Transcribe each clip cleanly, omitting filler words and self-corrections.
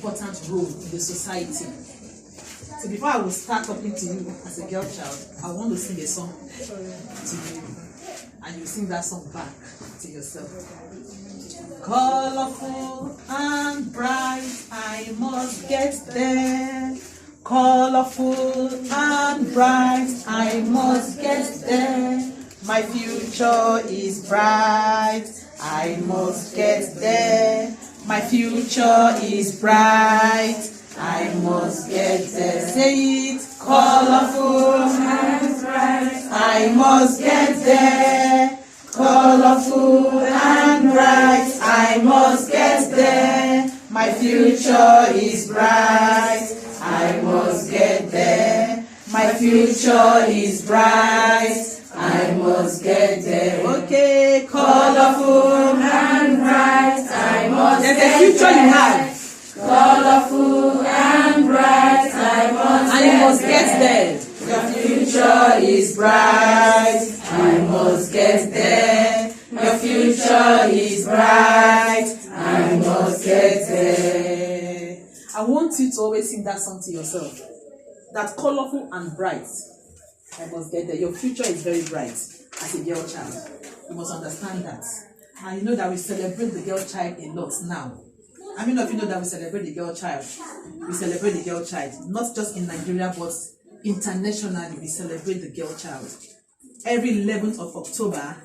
important role in the society. So before I will start talking to you as a girl child, I want to sing a song to you, and you sing that song back to yourself. Colorful and bright, I must get there. Colorful and bright, I must get there. My future is bright, I must get there. My future is bright, I must get there. Say it, colorful and bright, I must get there. Colorful and bright, I must get there. My future is bright, I must get there. My future is bright, I must get there. Okay, colorful and bright, I must get there. There's a future you have. Colorful and bright, I must get there. Your future is bright, I must get there. Your future is bright, I must get there. I want you to always sing that song to yourself. That colorful and bright, I must get there. Your future is very bright as a girl child. You must understand that. And you know that we celebrate the girl child a lot now. I mean, if you know that we celebrate the girl child, we celebrate the girl child, not just in Nigeria, but internationally, we celebrate the girl child. Every 11th of October,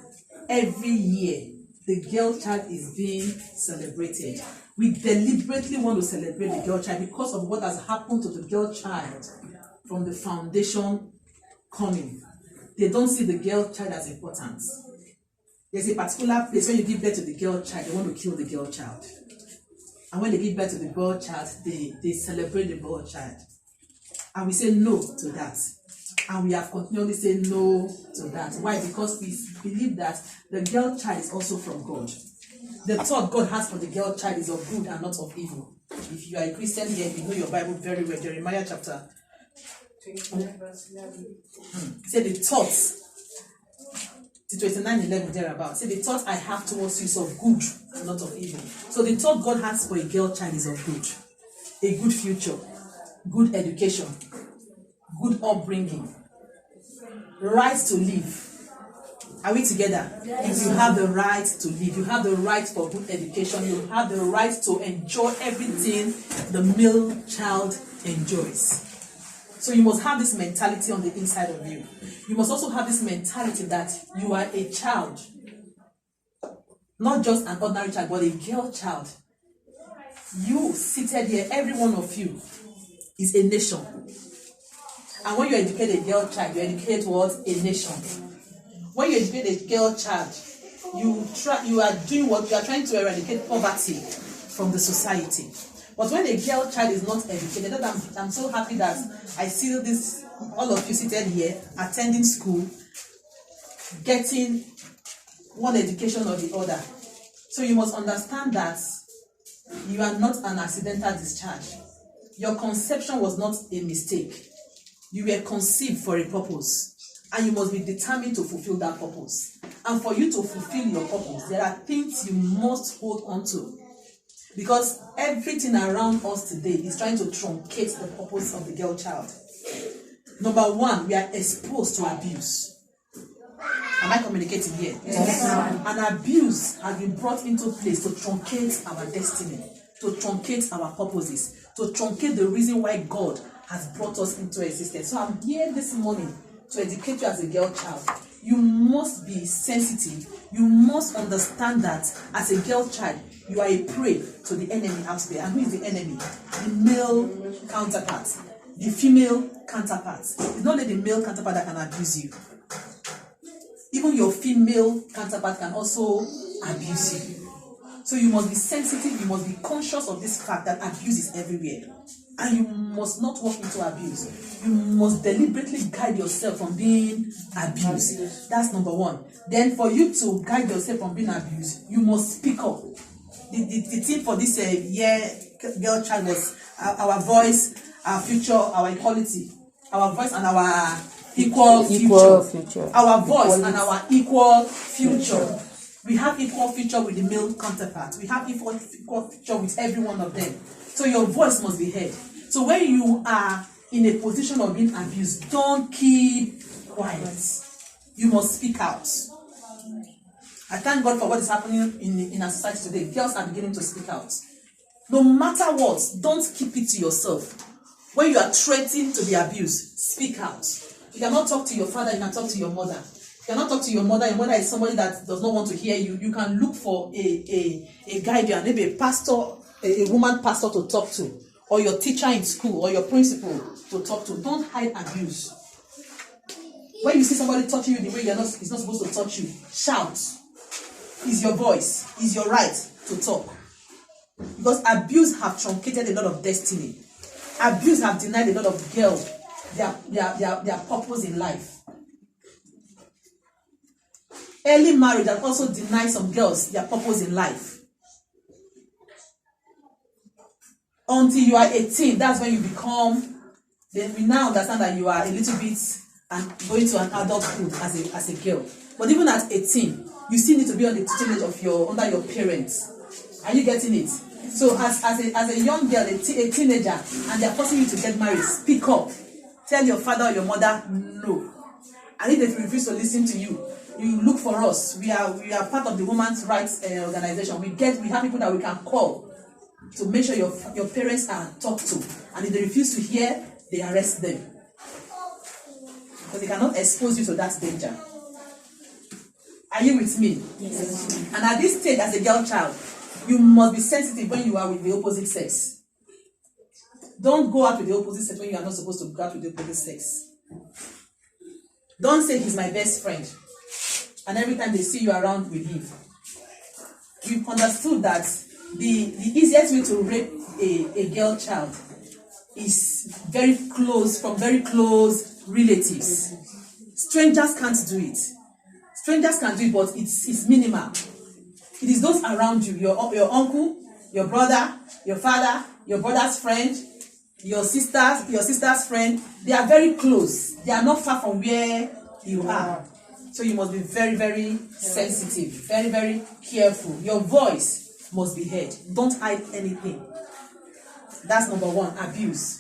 every year, the girl child is being celebrated. We deliberately want to celebrate the girl child because of what has happened to the girl child from the foundation coming. They don't see the girl child as important. There's a particular place when you give birth to the girl child, they want to kill the girl child. And when they give birth to the boy child, they celebrate the boy child. And we say no to that. And we have continually said no to that. Why? Because we believe that the girl child is also from God. The thought God has for the girl child is of good and not of evil. If you are a Christian here, you know your Bible very well. Jeremiah chapter 29 verse 11. Say the thoughts. 29:11 thereabout. Say the thought I have towards you is of good and not of evil. So the thought God has for a girl child is of good. A good future, good education, good upbringing, right to live. Are we together? Yes. You have the right to live. You have the right for good education. You have the right to enjoy everything the male child enjoys. So you must have this mentality on the inside of you. You must also have this mentality that you are a child. Not just an ordinary child, but a girl child. You seated here, every one of you is a nation. And when you educate a girl child, you educate what? A nation. When you educate a girl child, you are doing what? You are trying to eradicate poverty from the society. But when a girl child is not educated, I'm so happy that I see this, all of you seated here, attending school, getting one education or the other. So you must understand that you are not an accidental discharge. Your conception was not a mistake. You were conceived for a purpose, and you must be determined to fulfill that purpose. And for you to fulfill your purpose, there are things you must hold on to. Because everything around us today is trying to truncate the purpose of the girl child. Number one, we are exposed to abuse. Am I communicating here? Yes. An abuse has been brought into place to truncate our destiny, to truncate our purposes, to truncate the reason why God has brought us into existence. So I'm here this morning to educate you as a girl child. You must be sensitive. You must understand that as a girl child, you are a prey to the enemy out there. And who is the enemy? The male counterpart. The female counterpart. It's not only the male counterpart that can abuse you. Even your female counterpart can also abuse you. So you must be sensitive. You must be conscious of this fact that abuse is everywhere. And you must not walk into abuse. You must deliberately guide yourself from being abused. That's number one. Then for you to guide yourself from being abused, you must speak up. The theme for this year, girl child, was our voice, our future, our equality. Our voice and our equal future. Our voice and our equal future. We have equal future with the male counterpart. We have equal future with every one of them. So your voice must be heard. So when you are in a position of being abused, don't keep quiet. You must speak out. I thank God for what is happening in our society today. Girls are beginning to speak out. No matter what, don't keep it to yourself. When you are threatened to be abused, speak out. You cannot talk to your father, you can talk to your mother. You cannot talk to your mother is somebody that does not want to hear you. You can look for a guardian, maybe a pastor, a woman pastor to talk to, or your teacher in school, or your principal to talk to. Don't hide abuse. When you see somebody touching you the way he's not supposed to touch you, shout. It's your voice. It's your right to talk. Because abuse have truncated a lot of destiny. Abuse have denied a lot of girls their purpose in life. Early marriage has also denied some girls their purpose in life. Until you are 18, that's when you become. Then we now understand that you are a little bit and going to an adulthood as a girl. But even at 18, you still need to be on the tutelage of under your parents. Are you getting it? So as a young girl, a teenager, and they are forcing you to get married, speak up. Tell your father or your mother no. And if they refuse to listen to you, you look for us. We are part of the women's rights organization. We have people that we can call to make sure your parents are talked to. And if they refuse to hear, they arrest them. Because they cannot expose you to that danger. Are you with me? Yes. And at this stage, as a girl child, you must be sensitive when you are with the opposite sex. Don't go out with the opposite sex when you are not supposed to go out with the opposite sex. Don't say he's my best friend, and every time they see you around with him. We've understood that the easiest way to rape a girl child is from very close relatives. Strangers can't do it. Strangers can do it, but it's minimal. It is those around you, your uncle, your brother, your father, your brother's friend, your sister's friend. They are very close. They are not far from where you are. So you must be very, very sensitive, very, very careful. Your voice must be heard. Don't hide anything. That's number one, abuse.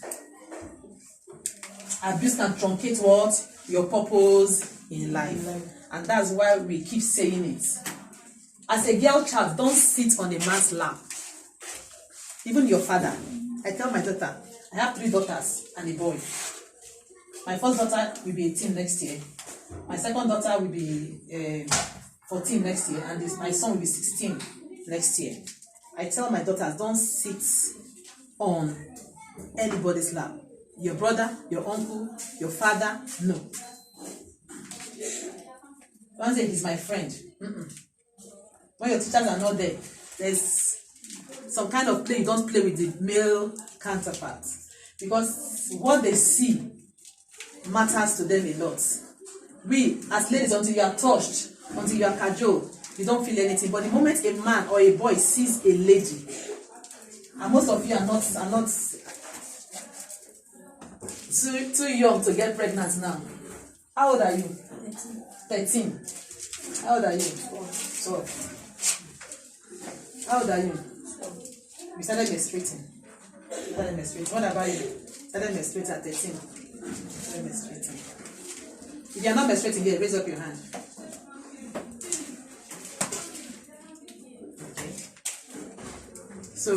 Abuse can truncate what? Your purpose in life. And that's why we keep saying it. As a girl child, don't sit on a man's lap. Even your father. I tell my daughter, I have 3 daughters and a boy. My first daughter will be 18 next year. My second daughter will be 14 next year. And my son will be 16 next year. I tell my daughters, don't sit on anybody's lap. Your brother, your uncle, your father, no. Don't say he's my friend. When your teachers are not there, there's some kind of play. You don't play with the male counterpart, because what they see matters to them a lot. We, as ladies, until you are touched, until you are cajoled, you don't feel anything. But the moment a man or a boy sees a lady, and most of you are not too young to get pregnant now. How old are you? 13. How old are you? 12. How old are you? You started menstruating. What about you? Started menstruating at 13. Started menstruating. If you are not menstruating yet, raise up your hand. Okay. So,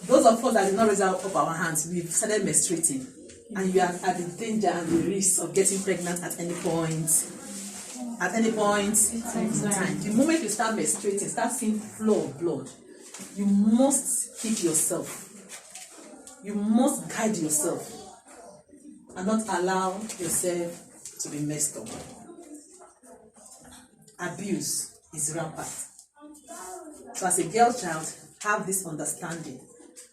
those of us that did not raise up our hands, we've started menstruating. And you are at the danger and the risk of getting pregnant at any point. At any point in time. The moment you start menstruating, start seeing flow of blood, you must keep yourself. You must guide yourself and not allow yourself to be messed up. Abuse is rampant. So as a girl child, have this understanding.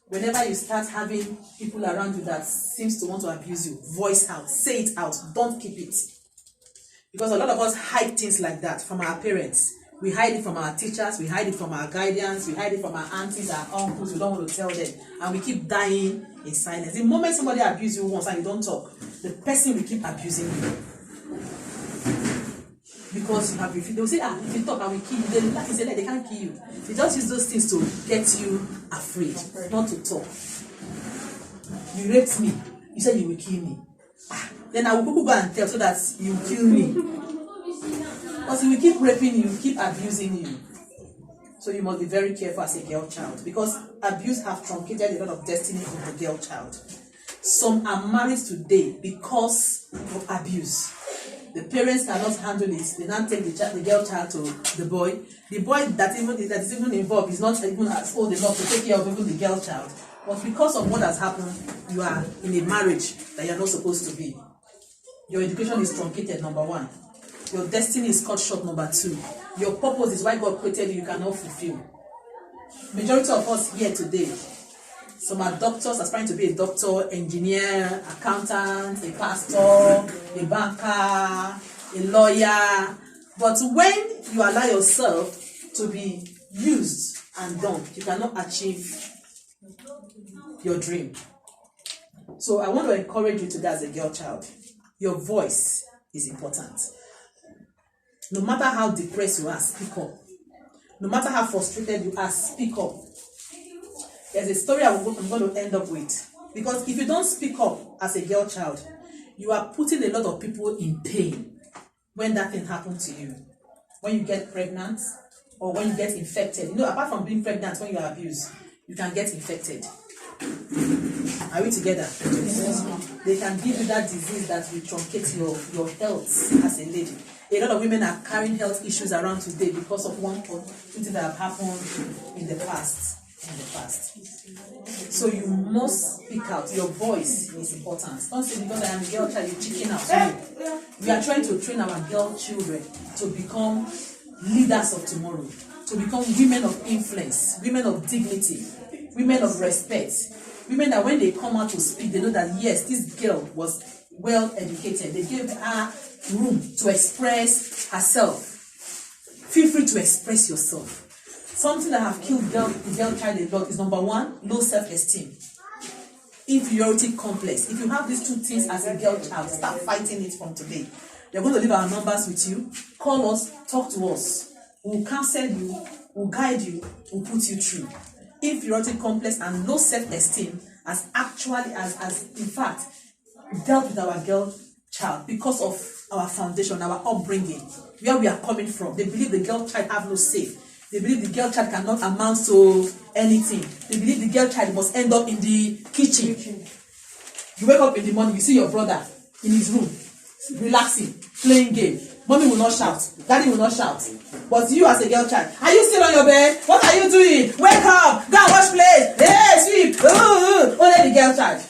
Whenever you start having people around you that seems to want to abuse you, voice out, say it out, don't keep it. Because a lot of us hide things like that from our parents. We hide it from our teachers, we hide it from our guardians, we hide it from our aunties, our uncles, we don't want to tell them. And we keep dying in silence. The moment somebody abuses you once and you don't talk, the person will keep abusing you. because you have refused. They will say, if you talk, I will kill you. They like say, they can't kill you. They just use those things to get you afraid, not to talk. You raped me. You said you will kill me. Then I will go and tell so that you kill me. Because he will keep raping you, keep abusing you. So you must be very careful as a girl child, because abuse have truncated a lot of destiny of the girl child. Some are married today because of abuse. The parents cannot handle it. They now take the girl child to the boy. The boy that is even involved is not even as old enough to take care of even the girl child. But because of what has happened, you are in a marriage that you are not supposed to be. Your education is truncated, number one. Your destiny is cut short, number two. Your purpose is why God created you cannot fulfill. Majority of us here today, some are doctors, aspiring to be a doctor, engineer, accountant, a pastor, a banker, a lawyer. But when you allow yourself to be used and done, you cannot achieve your dream. So I want to encourage you today as a girl child. Your voice is important. No matter how depressed you are, speak up. No matter how frustrated you are, speak up. There's a story I'm going to end up with. Because if you don't speak up as a girl child, you are putting a lot of people in pain when that thing happens to you. When you get pregnant or when you get infected. You know, apart from being pregnant, when you are abused, you can get infected. Are we together? Yes. They can give you that disease that will truncate your health as a lady. A lot of women are carrying health issues around today because of one or two things that have happened in the past. So you must speak out. Your voice is important. Don't say because I am a girl child, you're chicken out. No. We are trying to train our girl children to become leaders of tomorrow, to become women of influence, women of dignity, women of respect, women that when they come out to speak, they know that yes, this girl was well educated. They gave her room to express herself. Feel free to express yourself. Something that have killed the girl child a lot is number one, low self-esteem, inferiority complex. If you have these two things as a girl child, start fighting it from today. We're going to leave our numbers with you. Call us, talk to us. We'll counsel you, we'll guide you, we'll put you through. Inferiority complex and low self-esteem as in fact dealt with our girl child because of our foundation, our upbringing, where we are coming from. They believe the girl child have no say. They believe the girl child cannot amount to anything. They believe the girl child must end up in the kitchen. You wake up in the morning, you see your brother in his room, relaxing, playing game. Mommy will not shout, daddy will not shout. But you as a girl child, are you still on your bed? What are you doing? Wake up, go and wash plates. Hey, sweep. Only the girl child.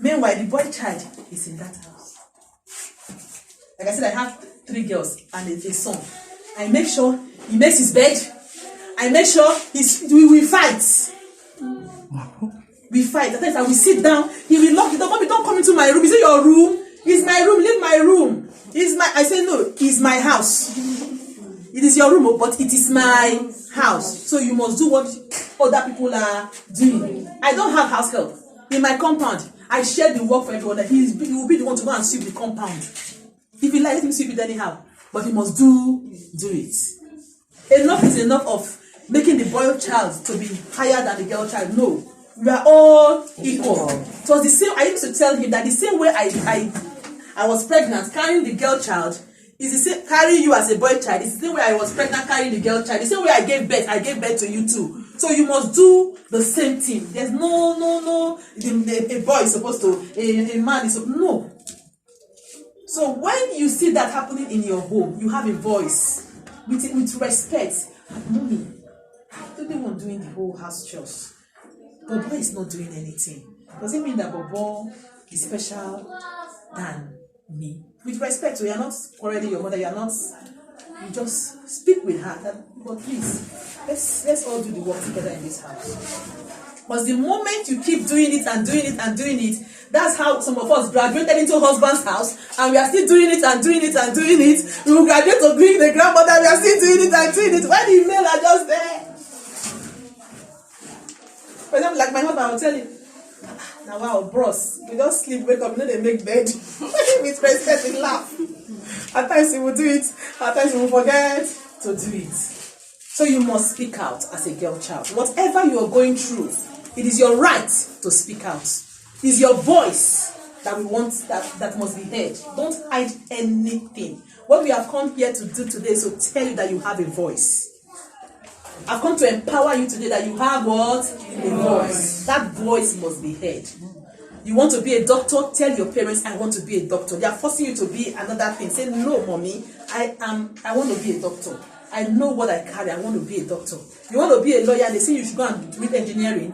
Meanwhile, the boy child is in that house. Like I said, I have 3 girls and a son. I make sure he makes his bed. I make sure we fight. We fight. At times I will sit down. He will lock the door. Mommy, don't come into my room. Is it your room? It's my room. Leave my room. I say no. It's my house. It is your room, but it is my house. So you must do what other people are doing. I don't have house help in my compound. I share the work for everyone. He will be the one to go and sweep the compound. If you like, let him sweep it anyhow. But he must do it. Enough is enough of making the boy child to be higher than the girl child. No. We are all equal. It was the same. I used to tell him that the same way I was pregnant, carrying the girl child, is the same. Carrying you as a boy child is the same way I was pregnant carrying the girl child. The same way I gave birth to you too. So you must do the same thing. There's no. A boy is supposed to. A man is supposed to. No. So when you see that happening in your home, you have a voice with respect. Mommy, I don't want doing the whole house chores. Bobo is not doing anything. Does it mean that Bobo is special than me? With respect, you are not quarreling your mother. You just speak with her. But please, let's all do the work together in this house. Because the moment you keep doing it and doing it and doing it, that's how some of us graduated into husband's house, and we are still doing it and doing it and doing it. We will graduate to being the grandmother, we are still doing it and doing it. When the male are just there. For example, like my husband, I will tell him, now wow, bros, we don't sleep, wake up, they make bed. With respect, we laugh. At times you will do it, at times you will forget to do it. So you must speak out as a girl child. Whatever you are going through, it is your right to speak out. It is your voice that we want, that must be heard. Don't hide anything. What we have come here to do today is to tell you that you have a voice. I've come to empower you today that you have what? A voice. That voice must be heard. You want to be a doctor? Tell your parents, I want to be a doctor. They are forcing you to be another thing. Say, no, mommy, I want to be a doctor. I know what I carry. I want to be a doctor. You want to be a lawyer? They say you should go and read engineering.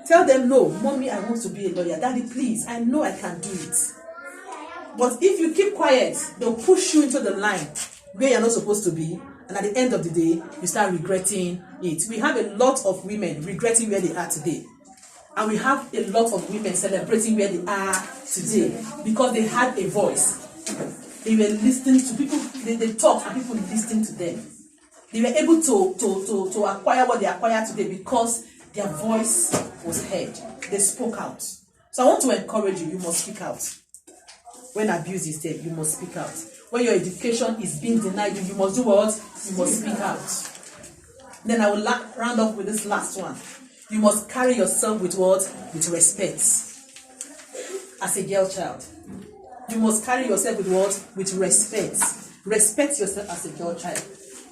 Tell them, no, mommy, I want to be a lawyer. Daddy, please, I know I can do it. But if you keep quiet, they'll push you into the line where you're not supposed to be. And at the end of the day, you start regretting it. We have a lot of women regretting where they are today. And we have a lot of women celebrating where they are today because they had a voice. They were listening to people, they talked and people listened to them. They were able to acquire what they acquired today because their voice was heard. They spoke out. So I want to encourage you, you must speak out. When abuse is there, you must speak out. When your education is being denied you, you must do what? You must speak out. Then I will round up with this last one. You must carry yourself with what? With respect. As a girl child. You must carry yourself with what? With respect. Respect yourself as a girl child.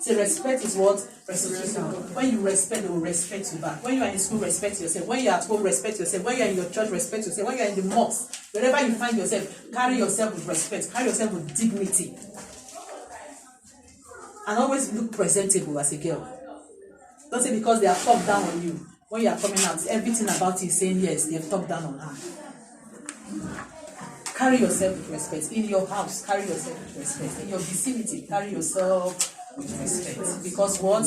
So respect is what? Reciprocal. When you respect, they will respect you back. When you are in school, respect yourself. When you are at home, respect yourself. When you are in your church, respect yourself. When you are in the mosque, wherever you find yourself, carry yourself with respect. Carry yourself with dignity. And always look presentable as a girl. Don't say because they are talked down on you. When you are coming out, everything about you is saying yes, they have talked down on her. Carry yourself with respect. In your house, carry yourself with respect. In your vicinity, carry yourself with respect. Because what?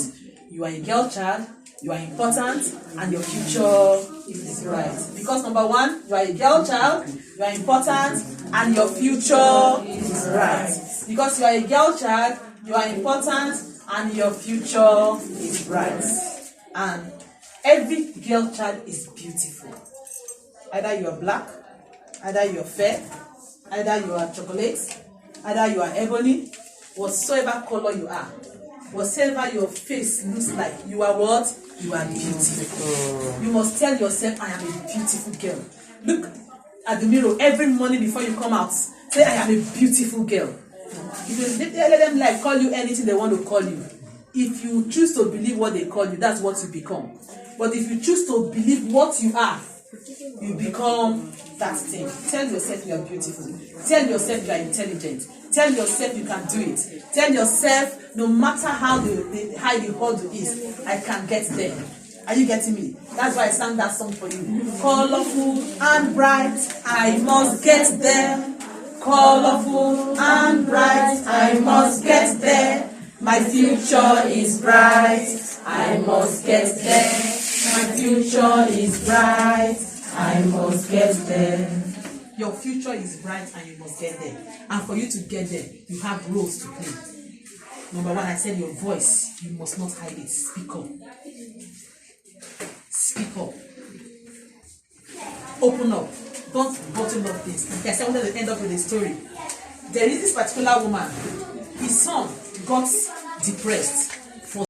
You are a girl child, you are important, and your future is bright. Because number one, you are a girl child, you are important, and your future is bright. Because you are a girl child, you are important, and your future is bright. And every girl child is beautiful. Either you are black, either you are fair, either you are chocolate, either you are ebony, whatsoever color you are, whatever your face looks like, you are what? You are beautiful. You must tell yourself, I am a beautiful girl. Look at the mirror every morning before you come out. Say, I am a beautiful girl. If you let them call you anything they want to call you, if you choose to believe what they call you, that's what you become. But if you choose to believe what you are, you become that thing. Tell yourself you are beautiful. Tell yourself you are intelligent. Tell yourself you can do it. Tell yourself no matter how the high the hurdle is, I can get there. Are you getting me? That's why I sang that song for you. Colorful and bright, I must get there. Colorful and bright, I must get there. My future is bright, I must get there. My future is bright, I must get there. Your future is bright and you must get there. And for you to get there, you have roles to play. Number one, I said your voice, you must not hide it. Speak up. Speak up. Open up. Don't bottle up things. Like I said, I wanted to end up with a story. There is this particular woman. His son got depressed.